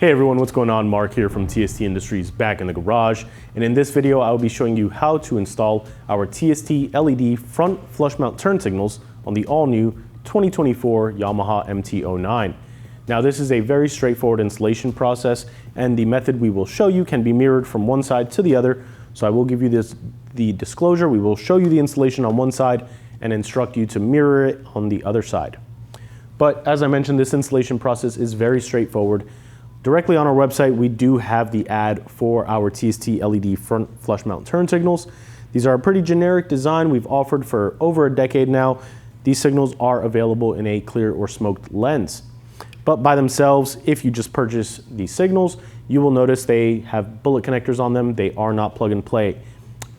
Hey everyone, what's going on? Mark here from TST Industries back in the garage. And in this video, I will be showing you how to install our TST LED front flush mount turn signals on the all new 2024 Yamaha MT-09. Now this is a very straightforward installation process, and the method we will show you can be mirrored from one side to the other. So I will give you the disclosure. We will show you the installation on one side and instruct you to mirror it on the other side. But as I mentioned, this installation process is very straightforward. Directly on our website, we do have the ad for our TST LED front flush mount turn signals. These are a pretty generic design we've offered for over a decade now. These signals are available in a clear or smoked lens. But by themselves, if you just purchase these signals, you will notice they have bullet connectors on them. They are not plug and play.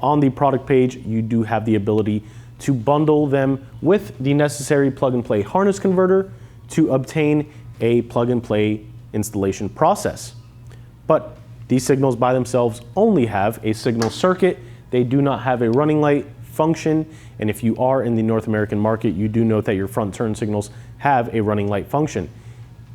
On the product page, you do have the ability to bundle them with the necessary plug and play harness converter to obtain a plug and play installation process. But these signals by themselves only have a signal circuit. They do not have a running light function. And if you are in the North American market, you do note that your front turn signals have a running light function.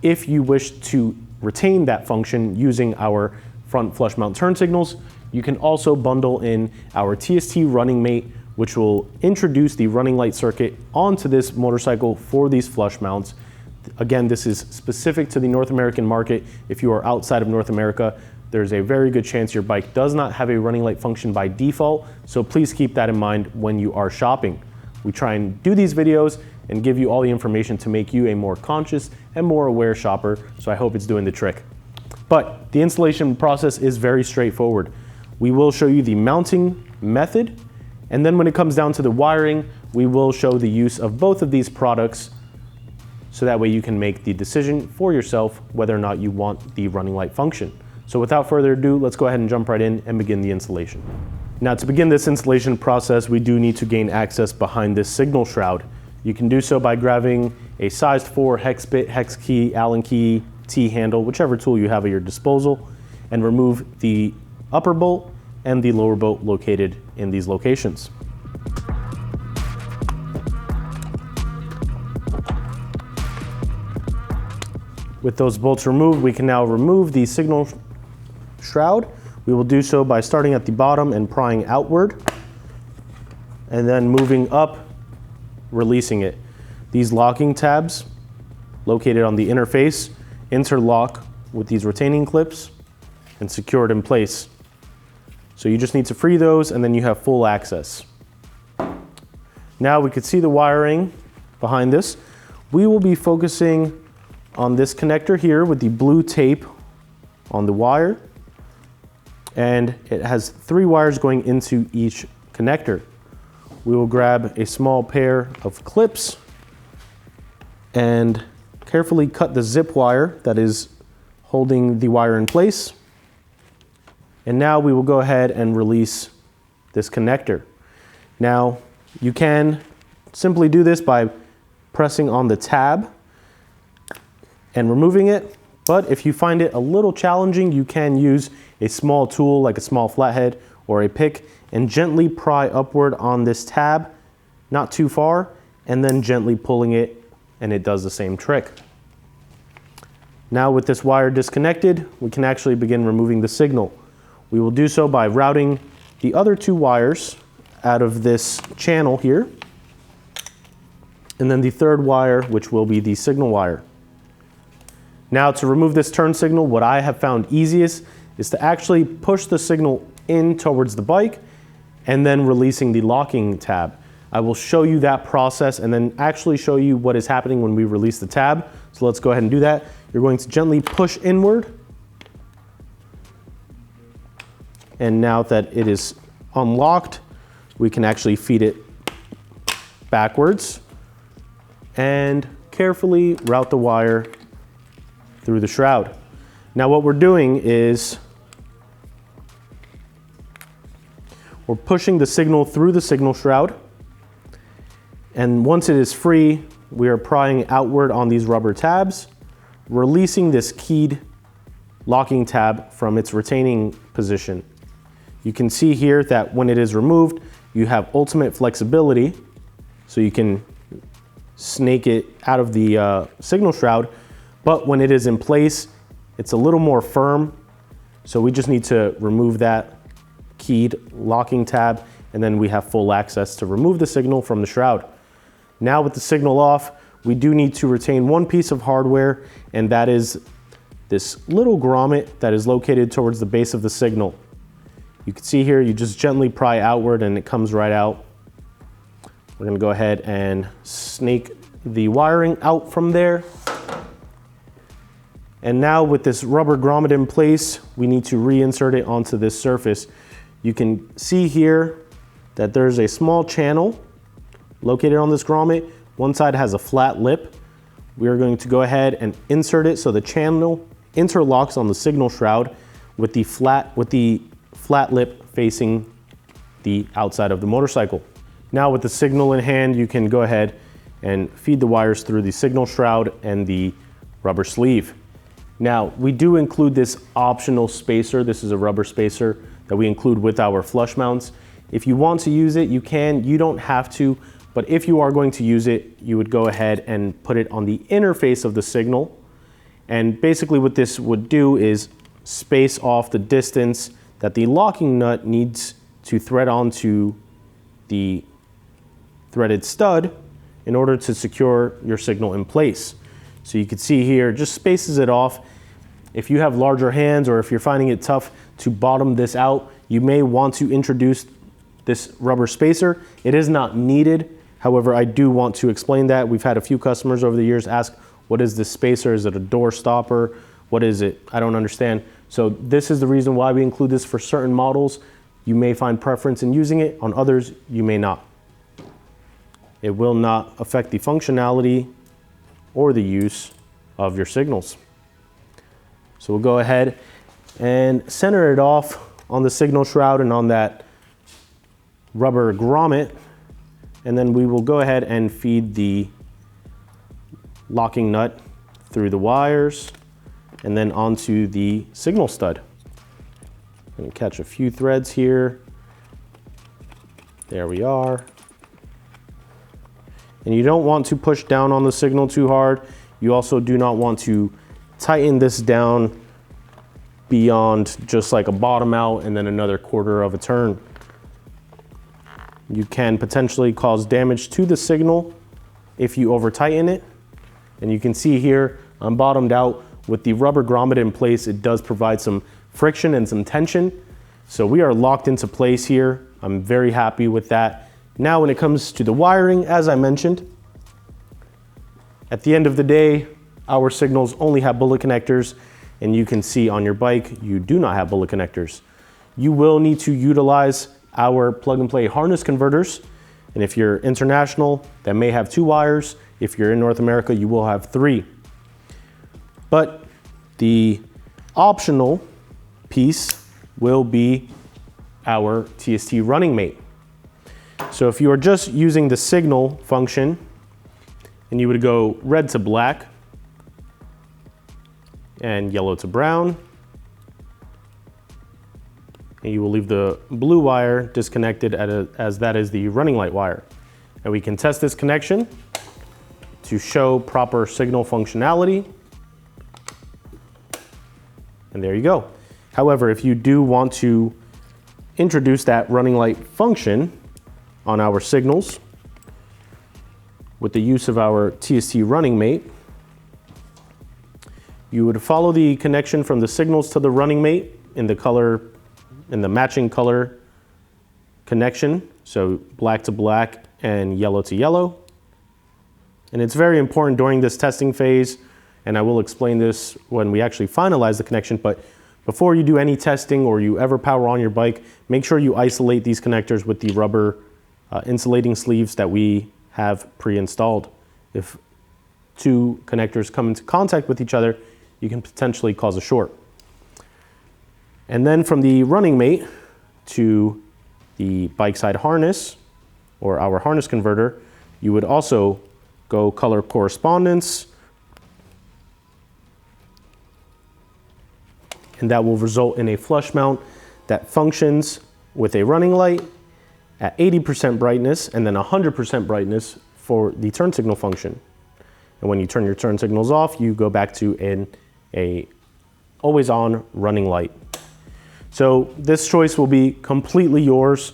If you wish to retain that function using our front flush mount turn signals, you can also bundle in our TST running mate, which will introduce the running light circuit onto this motorcycle for these flush mounts. Again, this is specific to the North American market. If you are outside of North America, there's a very good chance your bike does not have a running light function by default, so please keep that in mind when you are shopping. We try and do these videos and give you all the information to make you a more conscious and more aware shopper, so I hope it's doing the trick. But the installation process is very straightforward. We will show you the mounting method, and then when it comes down to the wiring, we will show the use of both of these products, so that way you can make the decision for yourself whether or not you want the running light function. So without further ado, let's go ahead and jump right in and begin the installation. Now to begin this installation process, we do need to gain access behind this signal shroud. You can do so by grabbing a size 4 hex bit, hex key, Allen key, T-handle, whichever tool you have at your disposal, and remove the upper bolt and the lower bolt located in these locations. With those bolts removed, we can now remove the signal shroud. We will do so by starting at the bottom and prying outward, and then moving up, releasing it. These locking tabs located on the interface interlock with these retaining clips and secure it in place. So you just need to free those and then you have full access. Now we can see the wiring behind this. We will be focusing on this connector here with the blue tape on the wire, and it has 3 wires going into each connector. We will grab a small pair of clips and carefully cut the zip wire that is holding the wire in place. And now we will go ahead and release this connector. Now you can simply do this by pressing on the tab and removing it, but if you find it a little challenging, you can use a small tool like a small flathead or a pick and gently pry upward on this tab, not too far, and then gently pulling it, and it does the same trick. Now with this wire disconnected, we can actually begin removing the signal. We will do so by routing the other 2 wires out of this channel here, and then the 3rd wire, which will be the signal wire. Now to remove this turn signal, what I have found easiest is to actually push the signal in towards the bike and then releasing the locking tab. I will show you that process and then actually show you what is happening when we release the tab. So let's go ahead and do that. You're going to gently push inward. And now that it is unlocked, we can actually feed it backwards and carefully route the wire through the shroud. Now what we're doing is we're pushing the signal through the signal shroud, and once it is free, we are prying outward on these rubber tabs, releasing this keyed locking tab from its retaining position. You can see here that when it is removed, you have ultimate flexibility, so you can snake it out of the signal shroud, but when it is in place, it's a little more firm. So we just need to remove that keyed locking tab, and then we have full access to remove the signal from the shroud. Now with the signal off, we do need to retain one piece of hardware, and that is this little grommet that is located towards the base of the signal. You can see here, you just gently pry outward and it comes right out. We're gonna go ahead and snake the wiring out from there. And now with this rubber grommet in place, we need to reinsert it onto this surface. You can see here that there's a small channel located on this grommet. One side has a flat lip. We are going to go ahead and insert it so the channel interlocks on the signal shroud with the flat lip facing the outside of the motorcycle. Now with the signal in hand, you can go ahead and feed the wires through the signal shroud and the rubber sleeve. Now, we do include this optional spacer. This is a rubber spacer that we include with our flush mounts. If you want to use it, you can. You don't have to, but if you are going to use it, you would go ahead and put it on the inner face of the signal. And basically what this would do is space off the distance that the locking nut needs to thread onto the threaded stud in order to secure your signal in place. So you can see here, just spaces it off. If you have larger hands or if you're finding it tough to bottom this out, you may want to introduce this rubber spacer. It is not needed. However, I do want to explain that. We've had a few customers over the years ask, what is this spacer? Is it a door stopper? What is it? I don't understand. So this is the reason why we include this for certain models. You may find preference in using it. On others, you may not. It will not affect the functionality or the use of your signals. So we'll go ahead and center it off on the signal shroud and on that rubber grommet. And then we will go ahead and feed the locking nut through the wires and then onto the signal stud. I'm gonna catch a few threads here. There we are. And you don't want to push down on the signal too hard. You also do not want to tighten this down beyond just like a bottom out and then another quarter of a turn. You can potentially cause damage to the signal if you over tighten it. And you can see here, I'm bottomed out with the rubber grommet in place. It does provide some friction and some tension. So we are locked into place here. I'm very happy with that. Now, when it comes to the wiring, as I mentioned, at the end of the day, our signals only have bullet connectors, and you can see on your bike, you do not have bullet connectors. You will need to utilize our plug and play harness converters. And if you're international, that may have 2 wires. If you're in North America, you will have 3. But the optional piece will be our TST running mate. So if you are just using the signal function and you would go red to black and yellow to brown, and you will leave the blue wire disconnected as that is the running light wire. And we can test this connection to show proper signal functionality. And there you go. However, if you do want to introduce that running light function on our signals with the use of our TST running mate, you would follow the connection from the signals to the running mate in the matching color connection. So black to black and yellow to yellow. And it's very important during this testing phase, and I will explain this when we actually finalize the connection, but before you do any testing or you ever power on your bike, make sure you isolate these connectors with the rubber insulating sleeves that we have pre-installed. If 2 connectors come into contact with each other, you can potentially cause a short. And then from the running mate to the bike side harness or our harness converter, you would also go color correspondence, and that will result in a flush mount that functions with a running light at 80% brightness and then 100% brightness for the turn signal function. And when you turn your turn signals off, you go back to a always on running light. So this choice will be completely yours.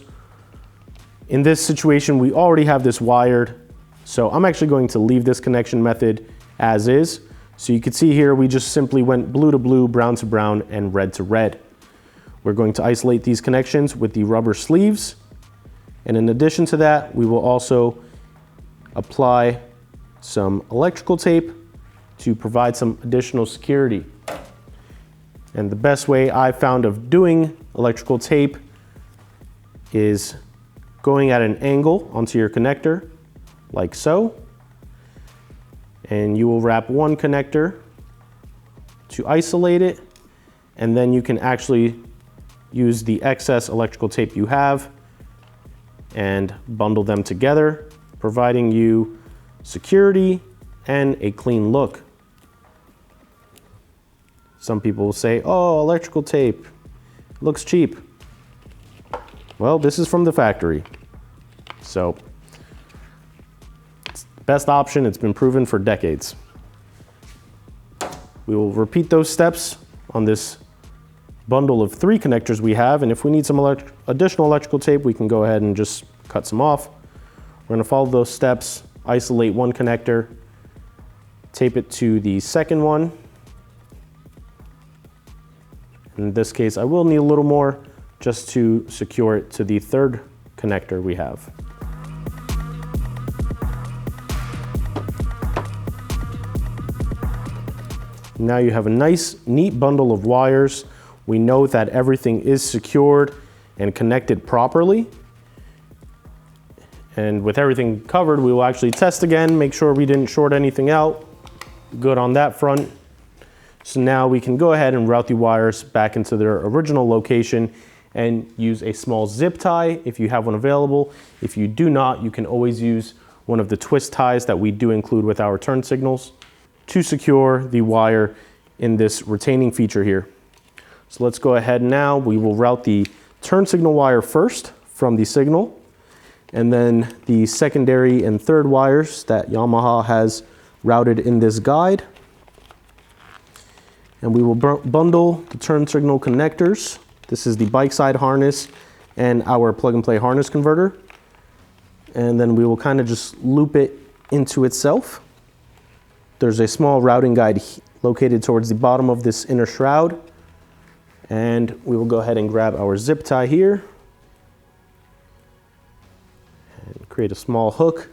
In this situation, we already have this wired, so I'm actually going to leave this connection method as is. So you can see here, we just simply went blue to blue, brown to brown, and red to red. We're going to isolate these connections with the rubber sleeves. And in addition to that, we will also apply some electrical tape to provide some additional security. And the best way I found of doing electrical tape is going at an angle onto your connector, like so. And you will wrap one connector to isolate it, and then you can actually use the excess electrical tape you have and bundle them together, providing you security and a clean look. Some people will say, oh, electrical tape looks cheap. Well, this is from the factory. So, it's the best option. It's been proven for decades. We will repeat those steps on this bundle of 3 connectors we have, and if we need some additional electrical tape, we can go ahead and just cut some off. We're going to follow those steps, isolate one connector, tape it to the second one. In this case, I will need a little more just to secure it to the third connector we have. Now you have a nice, neat bundle of wires. We know that everything is secured and connected properly. And with everything covered, we will actually test again, make sure we didn't short anything out. Good on that front. So now we can go ahead and route the wires back into their original location and use a small zip tie if you have one available. If you do not, you can always use one of the twist ties that we do include with our turn signals to secure the wire in this retaining feature here. So let's go ahead now. We will route the turn signal wire first from the signal, and then the secondary and third wires that Yamaha has routed in this guide. And we will bundle the turn signal connectors. This is the bike side harness and our plug and play harness converter. And then we will kind of just loop it into itself. There's a small routing guide located towards the bottom of this inner shroud. And we will go ahead and grab our zip tie here and create a small hook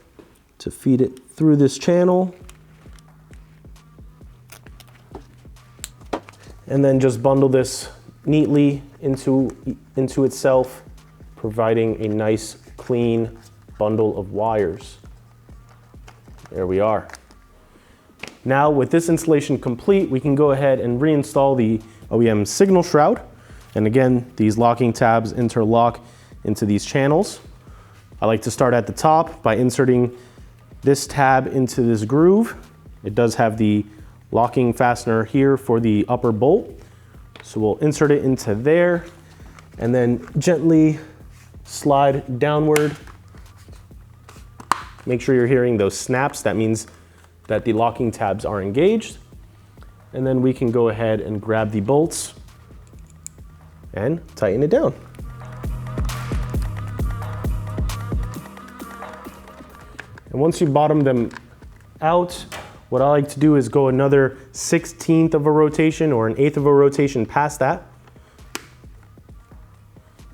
to feed it through this channel. And then just bundle this neatly into itself, providing a nice clean bundle of wires. There we are. Now with this installation complete, we can go ahead and reinstall the OEM signal shroud. And again, these locking tabs interlock into these channels. I like to start at the top by inserting this tab into this groove. It does have the locking fastener here for the upper bolt. So we'll insert it into there and then gently slide downward. Make sure you're hearing those snaps. That means that the locking tabs are engaged. And then we can go ahead and grab the bolts and tighten it down. And once you bottom them out, what I like to do is go another 1/16 of a rotation or an 1/8 of a rotation past that,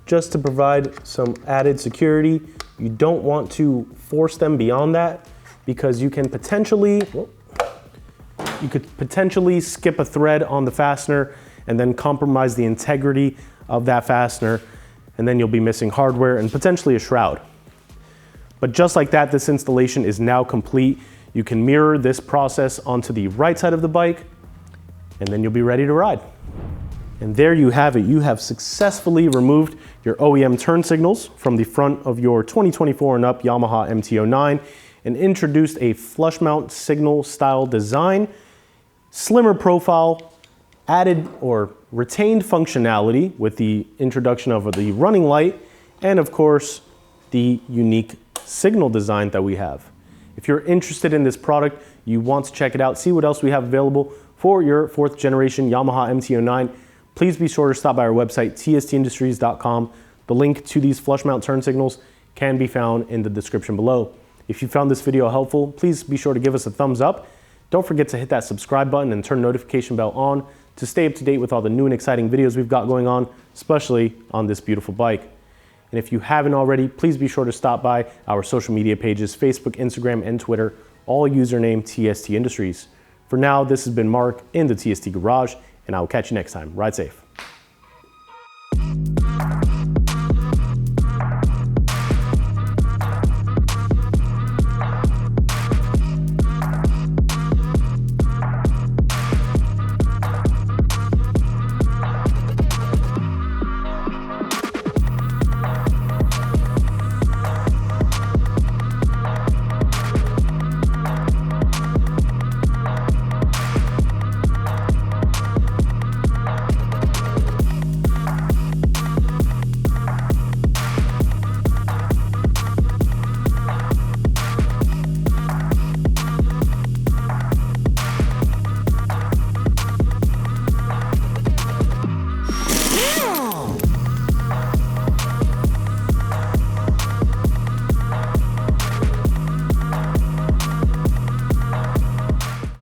just to provide some added security. You don't want to force them beyond that because you could potentially skip a thread on the fastener and then compromise the integrity of that fastener, and then you'll be missing hardware and potentially a shroud. But just like that, this installation is now complete. You can mirror this process onto the right side of the bike, and then you'll be ready to ride. And there you have it. You have successfully removed your OEM turn signals from the front of your 2024 and up Yamaha MT-09 and introduced a flush mount signal style design, slimmer profile, added or retained functionality with the introduction of the running light, and of course, the unique signal design that we have. If you're interested in this product, you want to check it out, see what else we have available, for your 4th generation Yamaha MT-09, please be sure to stop by our website, tstindustries.com. The link to these flush mount turn signals can be found in the description below. If you found this video helpful, please be sure to give us a thumbs up. Don't forget to hit that subscribe button and turn the notification bell on to stay up to date with all the new and exciting videos we've got going on, especially on this beautiful bike. And if you haven't already, please be sure to stop by our social media pages, Facebook, Instagram, and Twitter, all username TST Industries. For now, this has been Mark in the TST Garage, and I will catch you next time. Ride safe.